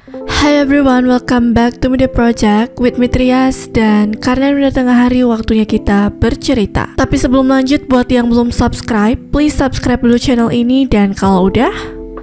Hi everyone, welcome back to Media Project with me Trias. Dan karena udah tengah hari, waktunya kita bercerita. Tapi sebelum lanjut, buat yang belum subscribe, please subscribe dulu channel ini. Dan kalau udah,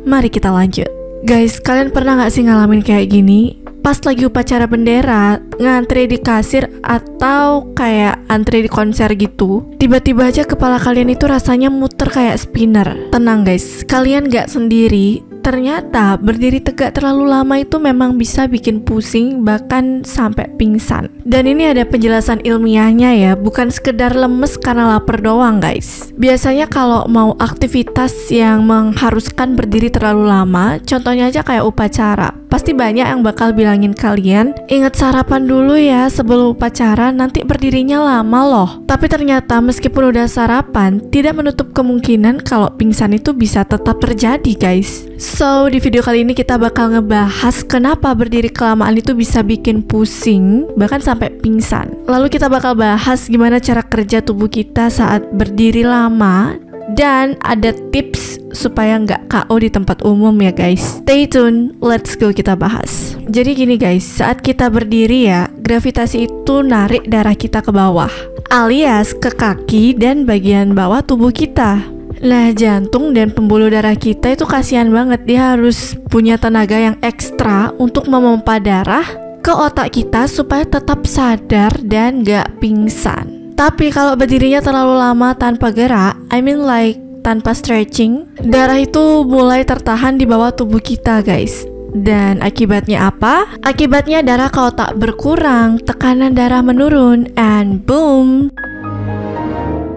mari kita lanjut. Guys, kalian pernah gak sih ngalamin kayak gini? Pas lagi upacara bendera, ngantri di kasir atau kayak antri di konser gitu, tiba-tiba aja kepala kalian itu rasanya muter kayak spinner. Tenang guys, kalian gak sendiri. Ternyata berdiri tegak terlalu lama itu memang bisa bikin pusing, bahkan sampai pingsan. Dan ini ada penjelasan ilmiahnya ya, bukan sekedar lemes karena lapar doang guys. Biasanya kalau mau aktivitas yang mengharuskan berdiri terlalu lama, contohnya aja kayak upacara, pasti banyak yang bakal bilangin kalian, ingat sarapan dulu ya sebelum upacara, nanti berdirinya lama loh. Tapi ternyata meskipun udah sarapan, tidak menutup kemungkinan kalau pingsan itu bisa tetap terjadi guys. So, di video kali ini kita bakal ngebahas kenapa berdiri kelamaan itu bisa bikin pusing, bahkan sampai pingsan. Lalu kita bakal bahas gimana cara kerja tubuh kita saat berdiri lama, dan ada tips supaya nggak KO di tempat umum ya guys. Stay tune, let's go kita bahas. Jadi gini guys, saat kita berdiri ya, gravitasi itu narik darah kita ke bawah, alias ke kaki dan bagian bawah tubuh kita. Nah, jantung dan pembuluh darah kita itu kasihan banget, dia harus punya tenaga yang ekstra untuk memompa darah ke otak kita supaya tetap sadar dan gak pingsan. Tapi kalau berdirinya terlalu lama tanpa gerak, I mean like tanpa stretching, darah itu mulai tertahan di bawah tubuh kita guys. Dan akibatnya apa? Akibatnya darah ke otak berkurang, tekanan darah menurun, and boom!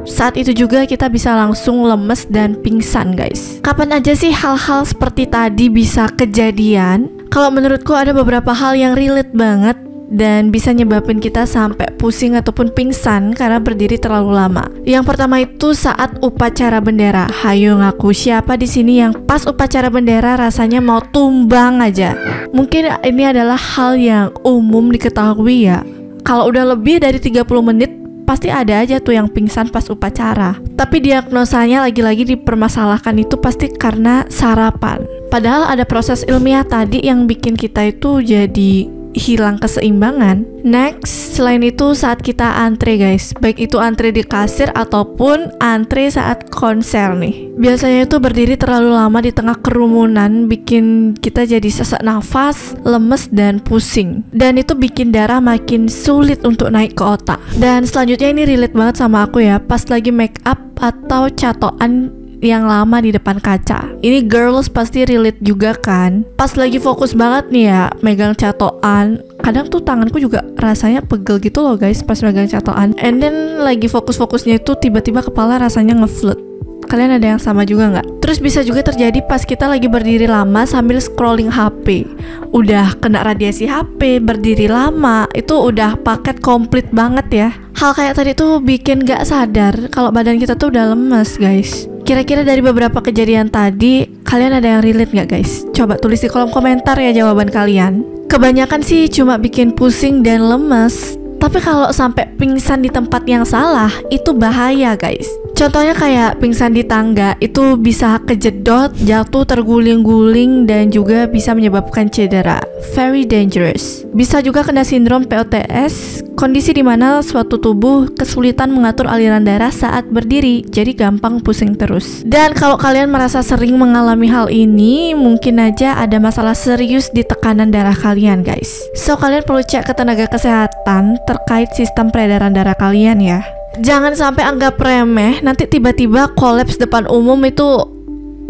Saat itu juga kita bisa langsung lemes dan pingsan guys. Kapan aja sih hal-hal seperti tadi bisa kejadian? Kalau menurutku ada beberapa hal yang relate banget dan bisa nyebabin kita sampai pusing ataupun pingsan karena berdiri terlalu lama. Yang pertama itu saat upacara bendera. Hayo ngaku siapa di sini yang pas upacara bendera rasanya mau tumbang aja. Mungkin ini adalah hal yang umum diketahui ya. Kalau udah lebih dari 30 menit pasti ada aja tuh yang pingsan pas upacara. Tapi diagnosanya lagi-lagi dipermasalahkan itu pasti karena sarapan. Padahal ada proses ilmiah tadi yang bikin kita itu jadi hilang keseimbangan. Next, selain itu saat kita antre guys, baik itu antre di kasir ataupun antre saat konser nih, biasanya itu berdiri terlalu lama di tengah kerumunan bikin kita jadi sesak nafas, lemes dan pusing. Dan itu bikin darah makin sulit untuk naik ke otak. Dan selanjutnya ini relate banget sama aku ya, pas lagi make up atau catokan yang lama di depan kaca. Ini girls pasti relate juga kan. Pas lagi fokus banget nih ya megang catokan, kadang tuh tanganku juga rasanya pegel gitu loh guys pas megang catokan. And then lagi fokus-fokusnya itu tiba-tiba kepala rasanya ngeflut. Kalian ada yang sama juga nggak? Terus bisa juga terjadi pas kita lagi berdiri lama sambil scrolling HP. Udah kena radiasi HP, berdiri lama, itu udah paket komplit banget ya. Hal kayak tadi tuh bikin gak sadar kalau badan kita tuh udah lemes guys. Kira-kira dari beberapa kejadian tadi, kalian ada yang relate gak guys? Coba tulis di kolom komentar ya jawaban kalian. Kebanyakan sih cuma bikin pusing dan lemes. Tapi kalau sampai pingsan di tempat yang salah, itu bahaya guys. Contohnya kayak pingsan di tangga, itu bisa kejedot, jatuh terguling-guling, dan juga bisa menyebabkan cedera. Very dangerous. Bisa juga kena sindrom POTS, kondisi di mana suatu tubuh kesulitan mengatur aliran darah saat berdiri, jadi gampang pusing terus. Dan kalau kalian merasa sering mengalami hal ini, mungkin aja ada masalah serius di tekanan darah kalian guys. So kalian perlu cek ke tenaga kesehatan terkait sistem peredaran darah kalian ya. Jangan sampai anggap remeh, nanti tiba-tiba kolaps depan umum, itu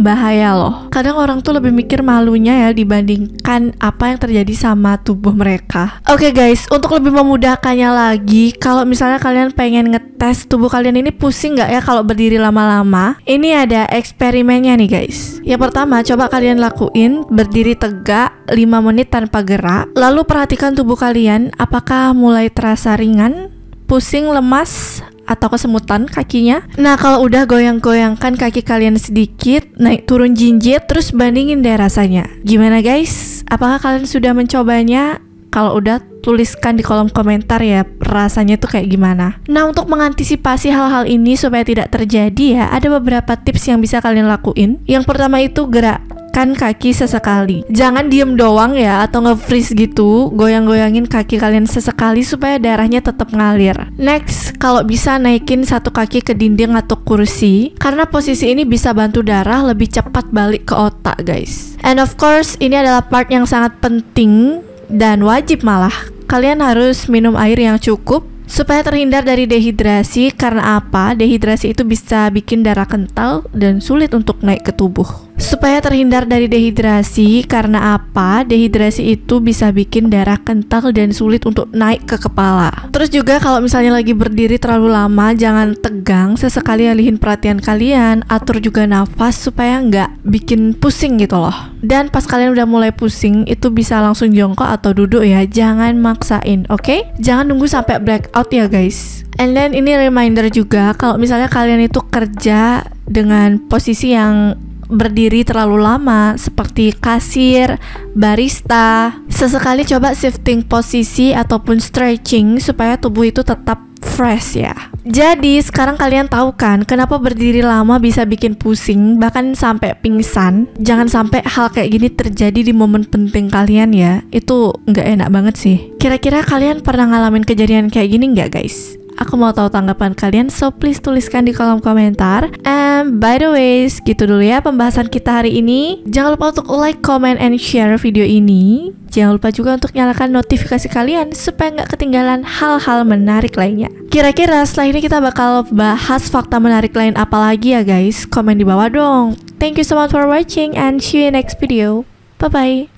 bahaya loh. Kadang orang tuh lebih mikir malunya ya dibandingkan apa yang terjadi sama tubuh mereka. Oke guys, untuk lebih memudahkannya lagi, kalau misalnya kalian pengen ngetes tubuh kalian ini pusing gak ya kalau berdiri lama-lama, ini ada eksperimennya nih guys. Yang pertama, coba kalian lakuin berdiri tegak 5 menit tanpa gerak. Lalu perhatikan tubuh kalian, apakah mulai terasa ringan, pusing, lemas, atau kesemutan kakinya. Nah, kalau udah goyang-goyangkan kaki kalian sedikit, naik turun jinjit, terus bandingin deh rasanya. Gimana guys? Apakah kalian sudah mencobanya? Kalau udah, tuliskan di kolom komentar ya rasanya tuh kayak gimana. Nah, untuk mengantisipasi hal-hal ini supaya tidak terjadi ya, ada beberapa tips yang bisa kalian lakuin. Yang pertama itu gerak. goyangkan kaki sesekali. Jangan diem doang ya, atau nge-freeze gitu. Goyang-goyangin kaki kalian sesekali supaya darahnya tetap ngalir. Next, kalau bisa naikin satu kaki ke dinding atau kursi, karena posisi ini bisa bantu darah lebih cepat balik ke otak, guys. And of course, ini adalah part yang sangat penting dan wajib malah. Kalian harus minum air yang cukup supaya terhindar dari dehidrasi. Karena apa? Dehidrasi itu bisa bikin darah kental dan sulit untuk naik ke tubuh. Supaya terhindar dari dehidrasi, karena apa? Dehidrasi itu bisa bikin darah kental dan sulit untuk naik ke kepala. Terus juga kalau misalnya lagi berdiri terlalu lama, jangan tegang, sesekali alihin perhatian kalian, atur juga nafas supaya nggak bikin pusing gitu loh. Dan pas kalian udah mulai pusing, itu bisa langsung jongkok atau duduk ya, jangan maksain, oke? Jangan nunggu sampai blackout ya guys. And then ini reminder juga, kalau misalnya kalian itu kerja dengan posisi yang berdiri terlalu lama seperti kasir, barista, sesekali coba shifting posisi ataupun stretching supaya tubuh itu tetap fresh ya. Jadi sekarang kalian tahu kan kenapa berdiri lama bisa bikin pusing bahkan sampai pingsan. Jangan sampai hal kayak gini terjadi di momen penting kalian ya. Itu nggak enak banget sih. Kira-kira kalian pernah ngalamin kejadian kayak gini nggak guys? Aku mau tahu tanggapan kalian, so please tuliskan di kolom komentar. And by the way, gitu dulu ya pembahasan kita hari ini. Jangan lupa untuk like, comment, and share video ini. Jangan lupa juga untuk nyalakan notifikasi kalian supaya nggak ketinggalan hal-hal menarik lainnya. Kira-kira setelah ini kita bakal bahas fakta menarik lain apa lagi ya guys? Komen di bawah dong. Thank you so much for watching and see you in next video. Bye-bye.